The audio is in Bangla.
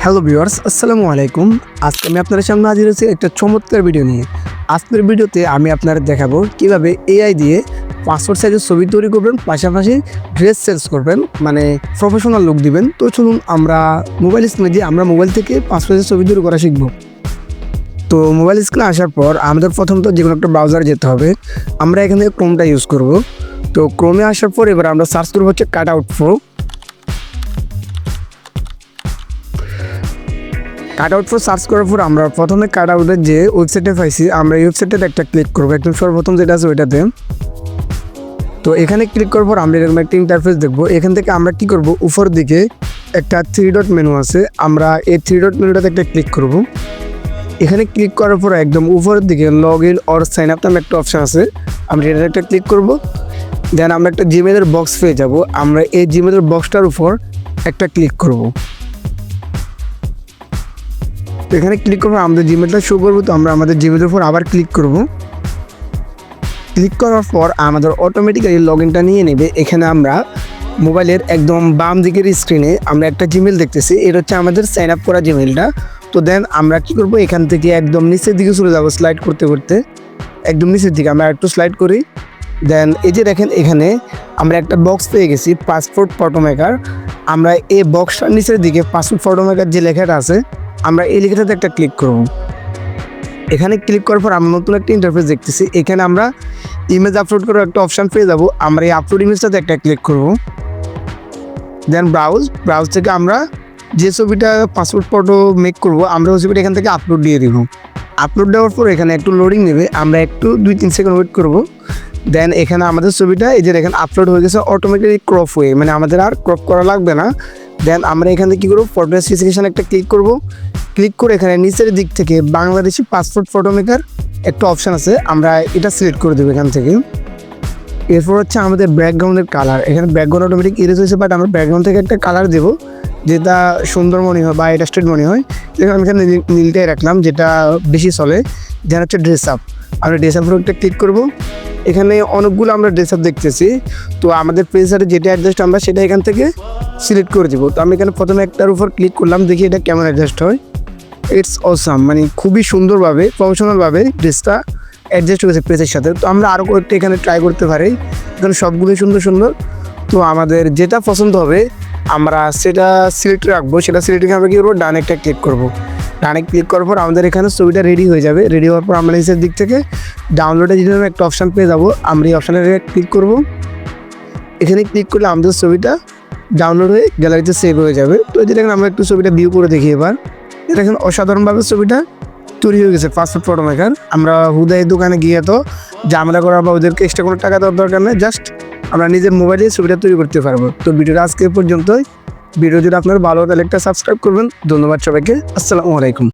হ্যালো ভিউয়ার্স, আসসালামু আলাইকুম। আজকে আমি আপনাদের সামনে হাজির হয়েছি একটা চমৎকার ভিডিও নিয়ে। আজকের ভিডিওতে আমি আপনাদের দেখাবো কিভাবে এআই দিয়ে পাসপোর্ট সাইজের ছবি তৈরি করবেন, পাশাপাশি ড্রেস সেলস করবেন, মানে প্রফেশনাল লুক দিবেন। তো চলুন আমরা মোবাইল স্ক্রিনে দিয়ে আমরা মোবাইল থেকে পাসপোর্ট সাইজের ছবি তৈরি করা শিখব। তো মোবাইল স্ক্রিনে আসার পর আমাদের প্রথমত যে কোনো একটা ব্রাউজারে যেতে হবে। আমরা এখানে ক্রোমটা ইউজ করব। তো ক্রোমে আসার পর এবার আমরা সার্চ করবো হচ্ছে cut out pro. Cut out search করার পর আমরা প্রথমে কাট আউটের যে ওয়েবসাইটে পাইছি, আমরা এই ওয়েবসাইটে একটা ক্লিক করবো। একদম সর্বপ্রথম যেটা আছে ওইটাতে। তো এখানে ক্লিক করার পর আমরা এরকম একটা ইন্টারফেস দেখবো। এখান থেকে আমরা কি করব, উপর দিকে একটা 3 ডট মেনু আছে, আমরা এই 3 ডট মেনুটাতে একটা ক্লিক করব। এখানে ক্লিক করার পর একদম উপরের দিকে log in or sign up নামে একটা অপশান আছে, আমরা এটাতে একটা ক্লিক করব। দেন আমরা একটা জিমেলের বক্স পেয়ে যাব। আমরা এই জিমেলের বক্সটার উপর একটা ক্লিক করব। তো এখানে ক্লিক করবো, আমাদের জিমেলটা শো করবো। তো আমরা আমাদের জিমেলের উপর আবার ক্লিক করব। ক্লিক করার পর আমাদের অটোমেটিক্যালি লগ ইনটা নিয়ে নেবে। এখানে আমরা মোবাইলের একদম বাম দিকের স্ক্রিনে আমরা একটা জিমেল দেখতেছি, এটা হচ্ছে আমাদের সাইন আপ করা জিমেলটা। তো দেন আমরা কি করব, এখান থেকে একদম নিচের দিকে চলে যাবো, স্লাইড করতে করতে একদম নিচের দিকে আমরা একটু স্লাইড করি। দেন এই যে দেখেন, এখানে আমরা একটা বক্স পেয়ে গেছি, পাসপোর্ট ফটো মেকার। আমরা এই বক্সটার নিচের দিকে পাসপোর্ট ফটো মেকার যে লেখাটা আছে, আমরা এই লেখাটাতে একটা ক্লিক করব। এখানে ক্লিক করার পর আমরা নতুন একটা ইন্টারফেস দেখতেছি। এখানে আমরা ইমেজ আপলোড করার একটা অপশান পেয়ে যাবো। আমরা এই আপলোড ইমেজটাতে একটা ক্লিক করব। দেন ব্রাউজ থেকে আমরা যে ছবিটা পাসপোর্ট ফটো মেক করব, আমরা ওই ছবিটা এখান থেকে আপলোড দিয়ে দিব। আপলোড দেওয়ার পর এখানে একটু লোডিং নেবে, আমরা একটু 2-3 সেকেন্ড ওয়েট করব। দেন এখানে আমাদের ছবিটা এই যে দেখেন আপলোড হয়ে গেছে অটোমেটিকলি ক্রপ হয়ে, মানে আমাদের আর ক্রপ করা লাগবে না। দেন আমরা এখানে কী করবো, ফটো স্পেসিফিকেশান একটা ক্লিক করব। ক্লিক করে এখানে নিচের দিক থেকে বাংলাদেশি পাসপোর্ট ফটো মেকার একটা অপশান আছে, আমরা এটা সিলেক্ট করে দেবো এখান থেকে। এরপর হচ্ছে আমাদের ব্যাকগ্রাউন্ডের কালার। এখানে ব্যাকগ্রাউন্ড অটোমেটিক ইরেজ হয়েছে, বাট আমরা ব্যাকগ্রাউন্ড থেকে একটা কালার দেবো যেটা সুন্দর মনে হয় বা অ্যাডাস্টেড মনে হয়। যেখানে আমি এখানে নীলটাই রাখলাম, যেটা বেশি চলে। যেটা হচ্ছে ড্রেস আপ, আমরা ড্রেস আপের একটা ক্লিক করব। এখানে অনেকগুলো আমরা ড্রেস আপ দেখতেছি। তো আমাদের প্রেসারে যেটা অ্যাডজাস্ট আমরা সেটা এখান থেকে সিলেক্ট করে দেবো। তো আমি এখানে প্রথমে একটার উপর ক্লিক করলাম, দেখি এটা কেমন অ্যাডজাস্ট হয়। ইটস অসাম, মানে খুবই সুন্দরভাবে প্রফেশনালভাবে ড্রেসটা অ্যাডজাস্ট হয়েছে প্রেসের সাথে। তো আমরা আরও কয়েকটা এখানে ট্রাই করতে পারি, এখানে সবগুলোই সুন্দর সুন্দর। তো আমাদের যেটা পছন্দ হবে আমরা সেটা সিলেক্ট রাখবো। সেটা সিলেক্ট রেখে আমরা কী করবো, ডানে একটা ক্লিক করবো। ডানে ক্লিক করার পর আমাদের এখানে ছবিটা রেডি হয়ে যাবে। রেডি হওয়ার পর আমরা নিচের দিক থেকে ডাউনলোডে যদি একটা অপশান পেয়ে যাবো, আমরা এই অপশানে ক্লিক করব। এখানে ক্লিক করলে আমাদের ছবিটা ডাউনলোড হয়ে গ্যালারিতে সেভ হয়ে যাবে। তো এই যে দেখেন, আমরা একটু ছবিটা ভিউ করে দেখি এবার। দেখেন অসাধারণভাবে ছবিটা তৈরি হয়ে গেছে পাসপোর্ট ফটো মেকার। আমরা হুদাই দোকানে গিয়ে তো ঝামেলা করা বা ওদেরকে এক্সট্রা কোনো টাকা দেওয়ার দরকার নেই, জাস্ট আমরা নিজের মোবাইলে ছবিটা তৈরি করতে পারবো। তো ভিডিওটা আজকে পর্যন্তই। ভিডিও যদি আপনার ভালো তাহলে একটা সাবস্ক্রাইব করবেন। ধন্যবাদ সবাইকে, আসসালামু আলাইকুম।